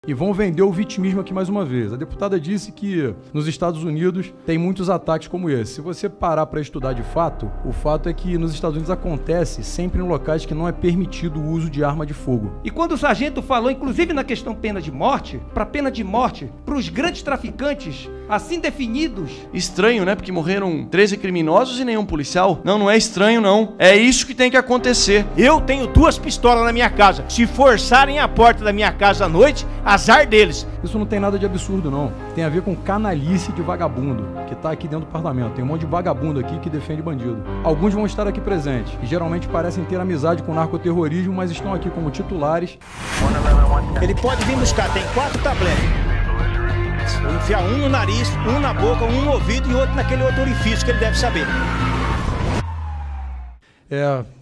E vão vender o vitimismo aqui mais uma vez. A deputada disse que nos Estados Unidos tem muitos ataques como esse. Se você parar para estudar de fato, o fato é que nos Estados Unidos acontece sempre em locais que não é permitido o uso de arma de fogo. E quando o sargento falou, inclusive na questão pena de morte, para os grandes traficantes, assim definidos... Estranho, né? Porque morreram 13 criminosos e nenhum policial. Não é estranho, não. É isso que tem que acontecer. Eu tenho 2 pistolas na minha casa. Se forçarem a porta da minha casa à noite, azar deles. Isso não tem nada de absurdo, não. Tem a ver com canalice de vagabundo, que tá aqui dentro do parlamento. Tem um monte de vagabundo aqui que defende bandido. Alguns vão estar aqui presentes, e geralmente parecem ter amizade com o narcoterrorismo, mas estão aqui como titulares. Ele pode vir buscar, tem 4 tabletes. Enfiar um no nariz, um na boca, um no ouvido e outro naquele outro orifício que ele deve saber.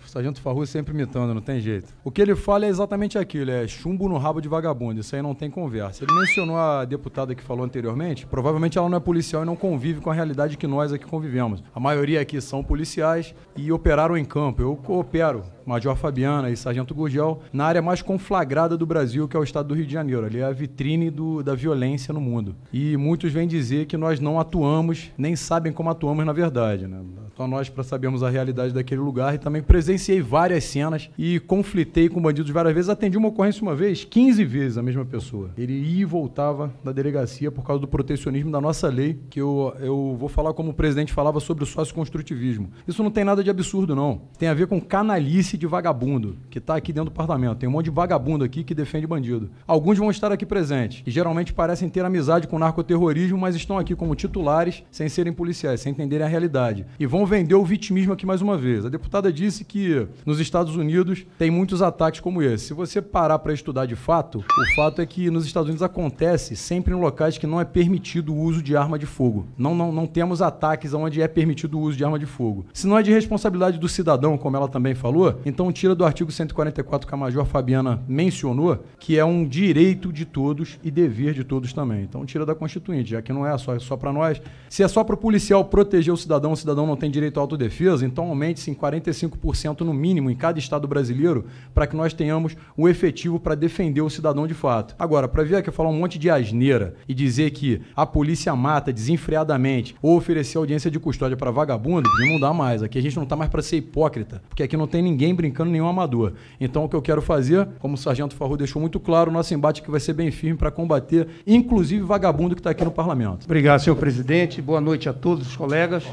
O sargento Farrur sempre imitando, não tem jeito. O que ele fala é exatamente aquilo, é chumbo no rabo de vagabundo, isso aí não tem conversa. Ele mencionou a deputada que falou anteriormente, provavelmente ela não é policial e não convive com a realidade que nós aqui convivemos. A maioria aqui são policiais e operaram em campo. Eu coopero, Major Fabiana e Sargento Gurgel, na área mais conflagrada do Brasil, que é o estado do Rio de Janeiro. Ali é a vitrine da violência no mundo. E muitos vêm dizer que nós não atuamos, nem sabem como atuamos na verdade, né? Só nós para sabermos a realidade daquele lugar, e também presenciei várias cenas e conflitei com bandidos várias vezes. Atendi uma ocorrência uma vez, 15 vezes a mesma pessoa. Ele ia e voltava da delegacia por causa do protecionismo da nossa lei, que eu vou falar como o presidente falava sobre o sócio-construtivismo. Isso não tem nada de absurdo, não. Tem a ver com canalice de vagabundo, que tá aqui dentro do parlamento. Tem um monte de vagabundo aqui que defende bandido. Alguns vão estar aqui presentes, e geralmente parecem ter amizade com o narcoterrorismo, mas estão aqui como titulares, sem serem policiais, sem entenderem a realidade. E vão vender o vitimismo aqui mais uma vez. A deputada disse que nos Estados Unidos tem muitos ataques como esse. Se você parar para estudar de fato, o fato é que nos Estados Unidos acontece sempre em locais que não é permitido o uso de arma de fogo. Não temos ataques onde é permitido o uso de arma de fogo. Se não é de responsabilidade do cidadão, como ela também falou, então tira do artigo 144 que a Major Fabiana mencionou, que é um direito de todos e dever de todos também. Então tira da Constituinte, já que não é só para nós. Se é só para o policial proteger o cidadão não tem direito à autodefesa, então aumente-se em 45% no mínimo em cada estado brasileiro, para que nós tenhamos o efetivo para defender o cidadão de fato. Agora, para vir aqui falar um monte de asneira e dizer que a polícia mata desenfreadamente ou oferecer audiência de custódia para vagabundo, não dá mais. Aqui a gente não está mais para ser hipócrita, porque aqui não tem ninguém brincando, nenhum amador. Então o que eu quero fazer, como o sargento Farrur deixou muito claro, o nosso embate aqui vai ser bem firme para combater, inclusive vagabundo que está aqui no parlamento. Obrigado, senhor presidente. Boa noite a todos os colegas.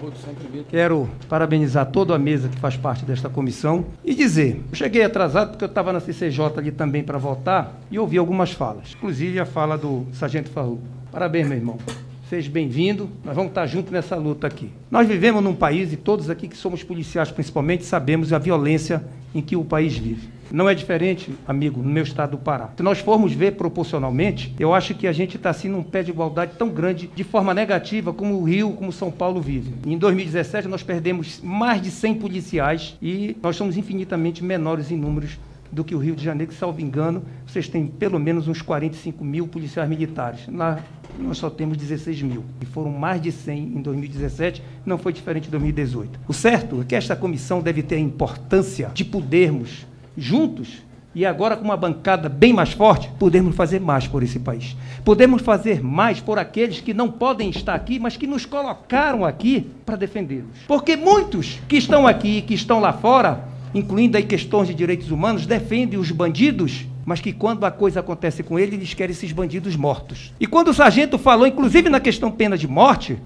Quero parabenizar toda a mesa que faz parte desta comissão e dizer, eu cheguei atrasado porque eu estava na CCJ ali também para votar e ouvi algumas falas, inclusive a fala do sargento Farrur. Parabéns, meu irmão. Seja bem-vindo, nós vamos estar juntos nessa luta aqui. Nós vivemos num país, e todos aqui que somos policiais principalmente, sabemos a violência em que o país vive. Não é diferente, amigo, no meu estado do Pará. Se nós formos ver proporcionalmente, eu acho que a gente está assim num pé de igualdade tão grande, de forma negativa, como o Rio, como São Paulo vive. Em 2017, nós perdemos mais de 100 policiais e nós somos infinitamente menores em números do que o Rio de Janeiro, que, salvo engano, vocês têm pelo menos uns 45 mil policiais militares. Lá nós só temos 16 mil. E foram mais de 100 em 2017, não foi diferente em 2018. O certo é que esta comissão deve ter a importância de podermos, juntos, e agora com uma bancada bem mais forte, podemos fazer mais por esse país. Podemos fazer mais por aqueles que não podem estar aqui, mas que nos colocaram aqui para defendê-los. Porque muitos que estão aqui, que estão lá fora, incluindo aí questões de direitos humanos, defendem os bandidos, mas que quando a coisa acontece com eles, eles querem esses bandidos mortos. E quando o sargento falou, inclusive na questão pena de morte,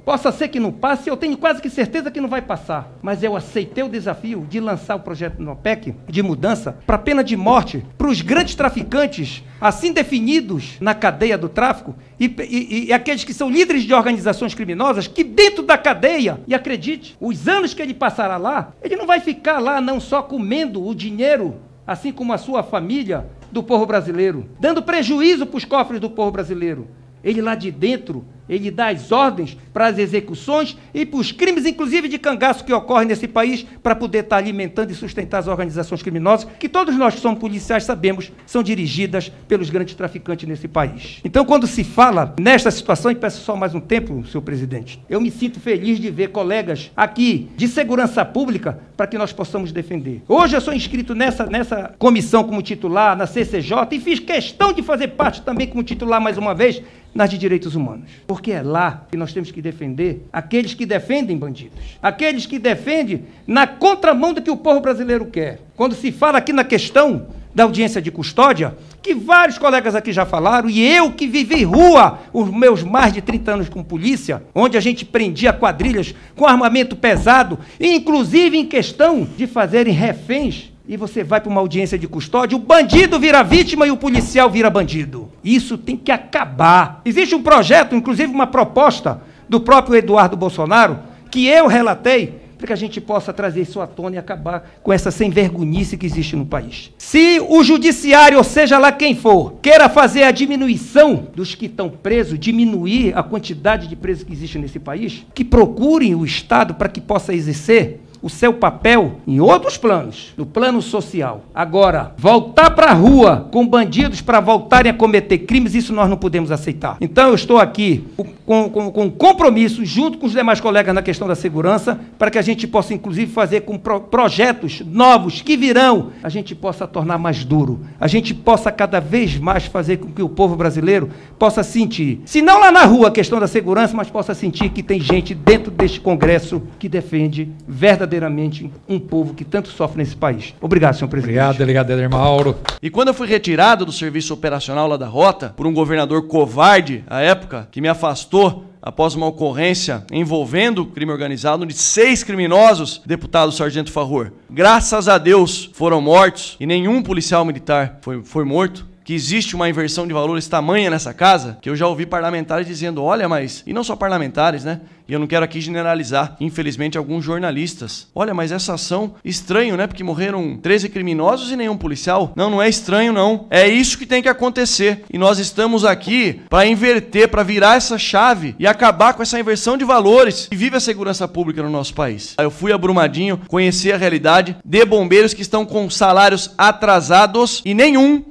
possa ser que não passe, eu tenho quase que certeza que não vai passar, mas eu aceitei o desafio de lançar o projeto no OPEC de mudança para pena de morte, para os grandes traficantes, assim definidos na cadeia do tráfico, e aqueles que são líderes de organizações criminosas, que dentro da cadeia, e acredite, os anos que ele passará lá, ele não vai ficar lá não só comendo o dinheiro, assim como a sua família, do povo brasileiro, dando prejuízo para os cofres do povo brasileiro. Ele lá de dentro Ele dá as ordens para as execuções e para os crimes, inclusive de cangaço que ocorrem nesse país, para poder estar alimentando e sustentar as organizações criminosas, que todos nós que somos policiais sabemos são dirigidas pelos grandes traficantes nesse país. Então, quando se fala nesta situação, e peço só mais um tempo, senhor presidente, eu me sinto feliz de ver colegas aqui de segurança pública para que nós possamos defender. Hoje eu sou inscrito nessa comissão como titular, na CCJ, e fiz questão de fazer parte também como titular mais uma vez nas de direitos humanos. Porque é lá que nós temos que defender aqueles que defendem bandidos, aqueles que defendem na contramão do que o povo brasileiro quer. Quando se fala aqui na questão da audiência de custódia, que vários colegas aqui já falaram, e eu que vivi rua os meus mais de 30 anos com polícia, onde a gente prendia quadrilhas com armamento pesado, inclusive em questão de fazerem reféns, e você vai para uma audiência de custódia, o bandido vira vítima e o policial vira bandido. Isso tem que acabar. Existe um projeto, inclusive uma proposta do próprio Eduardo Bolsonaro, que eu relatei, para que a gente possa trazer isso à tona e acabar com essa sem-vergonhice que existe no país. Se o judiciário, ou seja lá quem for, queira fazer a diminuição dos que estão presos, diminuir a quantidade de presos que existe nesse país, que procurem o Estado para que possa exercer o seu papel em outros planos, no plano social. Agora, voltar para a rua com bandidos para voltarem a cometer crimes, isso nós não podemos aceitar. Então eu estou aqui com compromisso, junto com os demais colegas na questão da segurança, para que a gente possa, inclusive, fazer com projetos novos que virão, a gente possa tornar mais duro, a gente possa cada vez mais fazer com que o povo brasileiro possa sentir, se não lá na rua a questão da segurança, mas possa sentir que tem gente dentro deste Congresso que defende verdadeiramente um povo que tanto sofre nesse país. Obrigado, senhor presidente. Obrigado, delegado Éder Mauro. E quando eu fui retirado do serviço operacional lá da Rota, por um governador covarde, à época, que me afastou após uma ocorrência envolvendo crime organizado, onde 6 criminosos, deputado Sargento Farrur, graças a Deus, foram mortos, e nenhum policial militar foi morto, que existe uma inversão de valores tamanha nessa casa, que eu já ouvi parlamentares dizendo, olha, mas... E não só parlamentares, né? E eu não quero aqui generalizar, infelizmente, alguns jornalistas. Olha, mas essa ação, estranho, né? Porque morreram 13 criminosos e nenhum policial. Não, não é estranho, não. É isso que tem que acontecer. E nós estamos aqui para inverter, para virar essa chave e acabar com essa inversão de valores. E vive a segurança pública no nosso país. Eu fui a Brumadinho, conheci a realidade de bombeiros que estão com salários atrasados e nenhum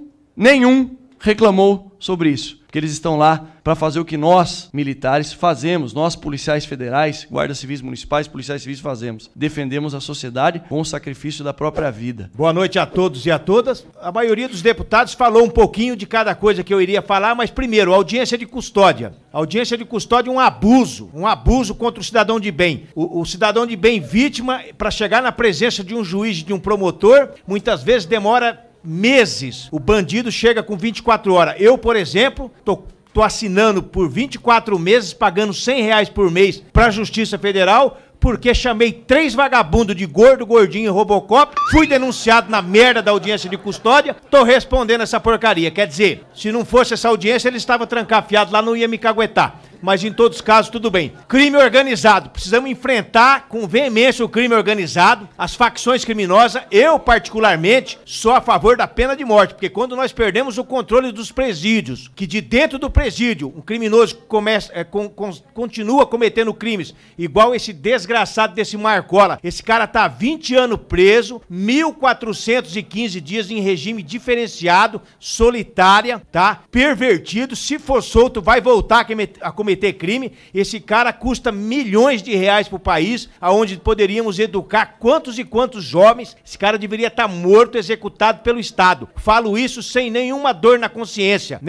reclamou sobre isso. Porque eles estão lá para fazer o que nós, militares, fazemos. Nós, policiais federais, guardas civis municipais, policiais civis, fazemos. Defendemos a sociedade com o sacrifício da própria vida. Boa noite a todos e a todas. A maioria dos deputados falou um pouquinho de cada coisa que eu iria falar, mas primeiro, audiência de custódia. Audiência de custódia é um abuso contra o cidadão de bem. O cidadão de bem vítima, para chegar na presença de um juiz, de um promotor, muitas vezes demora meses. O bandido chega com 24 horas. Eu, por exemplo, tô assinando por 24 meses, pagando R$100 por mês para a Justiça Federal, porque chamei 3 vagabundos de gordo, gordinho e Robocop, fui denunciado na merda da audiência de custódia, tô respondendo essa porcaria. Quer dizer, se não fosse essa audiência, ele estava trancafiado lá, não ia me caguetar. Mas em todos os casos, tudo bem. Crime organizado. Precisamos enfrentar com veemência o crime organizado, as facções criminosas. Eu, particularmente, sou a favor da pena de morte, porque quando nós perdemos o controle dos presídios, que de dentro do presídio, um criminoso continua cometendo crimes, igual esse desgraçado desse Marcola. Esse cara tá há 20 anos preso, 1.415 dias em regime diferenciado, solitária, tá? Pervertido. Se for solto, vai voltar a cometer crime. Esse cara custa milhões de reais pro país, aonde poderíamos educar quantos e quantos jovens. Esse cara deveria estar morto, executado pelo Estado. Falo isso sem nenhuma dor na consciência,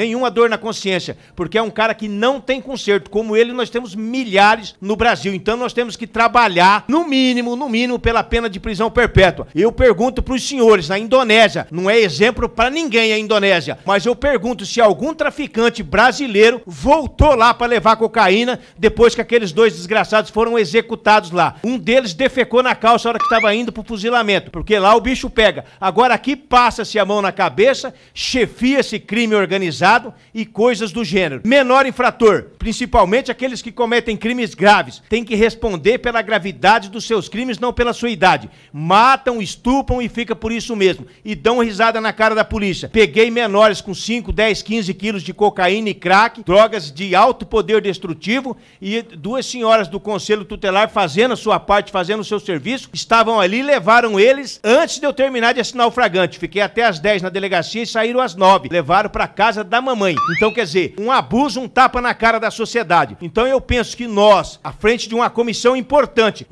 porque é um cara que não tem conserto. Como ele, nós temos milhares no Brasil. Então nós temos que trabalhar, no mínimo, pela pena de prisão perpétua. Eu pergunto pros senhores, na Indonésia, não é exemplo pra ninguém a Indonésia, mas eu pergunto se algum traficante brasileiro voltou lá pra levar cocaína depois que aqueles 2 desgraçados foram executados lá. Um deles defecou na calça na hora que estava indo pro fuzilamento, porque lá o bicho pega. Agora aqui passa-se a mão na cabeça, chefia-se crime organizado e coisas do gênero. Menor infrator, principalmente aqueles que cometem crimes graves, tem que responder pela gravidade dos seus crimes, não pela sua idade. Matam, estupram e fica por isso mesmo. E dão risada na cara da polícia. Peguei menores com 5, 10, 15 quilos de cocaína e crack, drogas de alto poder poder destrutivo, e 2 senhoras do Conselho Tutelar fazendo a sua parte, fazendo o seu serviço, estavam ali, levaram eles antes de eu terminar de assinar o flagrante. Fiquei até às 10 na delegacia e saíram às 9. Levaram para casa da mamãe. Então, quer dizer, um abuso, um tapa na cara da sociedade. Então, eu penso que nós, à frente de uma comissão importante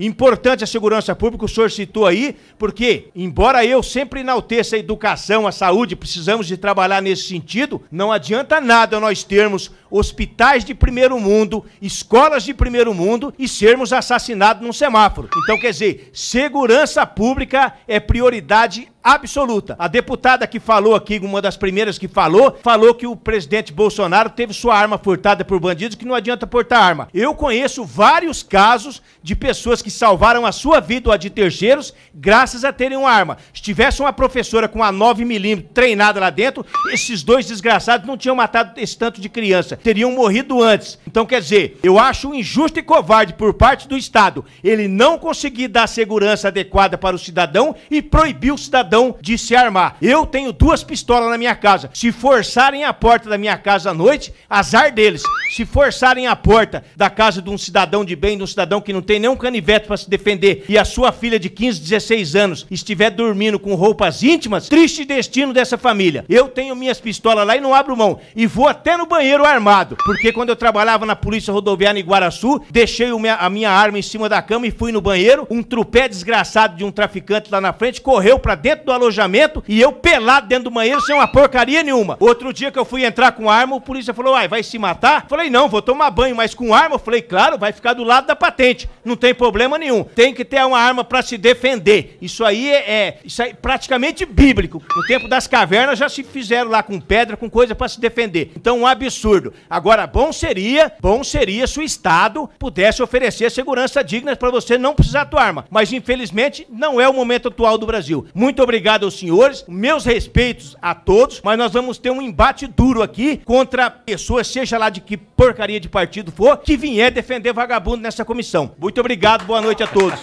a segurança pública, o senhor citou aí, porque, embora eu sempre enalteça a educação, a saúde, precisamos de trabalhar nesse sentido, não adianta nada nós termos hospitais de primeiro mundo, escolas de primeiro mundo e sermos assassinados num semáforo. Então, quer dizer, segurança pública é prioridade absoluta. A deputada que falou aqui, uma das primeiras que falou que o presidente Bolsonaro teve sua arma furtada por bandidos, que não adianta portar arma. Eu conheço vários casos de pessoas que salvaram a sua vida ou a de terceiros graças a terem uma arma. Se tivesse uma professora com a 9mm treinada lá dentro, esses 2 desgraçados não tinham matado esse tanto de criança, teriam morrido antes. Então, quer dizer, eu acho injusto e covarde por parte do Estado ele não conseguir dar segurança adequada para o cidadão e proibir o cidadão de se armar. Eu tenho 2 pistolas na minha casa. Se forçarem a porta da minha casa à noite, azar deles. Se forçarem a porta da casa de um cidadão de bem, de um cidadão que não tem nenhum canivete para se defender, e a sua filha de 15, 16 anos estiver dormindo com roupas íntimas, triste destino dessa família. Eu tenho minhas pistolas lá e não abro mão. E vou até no banheiro armado. Porque quando eu trabalhava na Polícia Rodoviária em Guaraçu, deixei a minha arma em cima da cama e fui no banheiro. Um trupé desgraçado de um traficante lá na frente correu pra dentro do alojamento e eu pelado dentro do banheiro sem uma porcaria nenhuma. Outro dia que eu fui entrar com arma, o polícia falou, vai se matar? Falei, não, vou tomar banho, mas com arma? Eu falei, claro, vai ficar do lado da patente, não tem problema nenhum. Tem que ter uma arma pra se defender. Isso aí é praticamente bíblico. No tempo das cavernas já se fizeram lá com pedra, com coisa pra se defender. Então, um absurdo. Agora, bom seria se o Estado pudesse oferecer segurança digna pra você não precisar tua arma. Mas, infelizmente, não é o momento atual do Brasil. Muito obrigado aos senhores, meus respeitos a todos, mas nós vamos ter um embate duro aqui contra pessoas, seja lá de que porcaria de partido for, que vier defender vagabundo nessa comissão. Muito obrigado, boa noite a todos.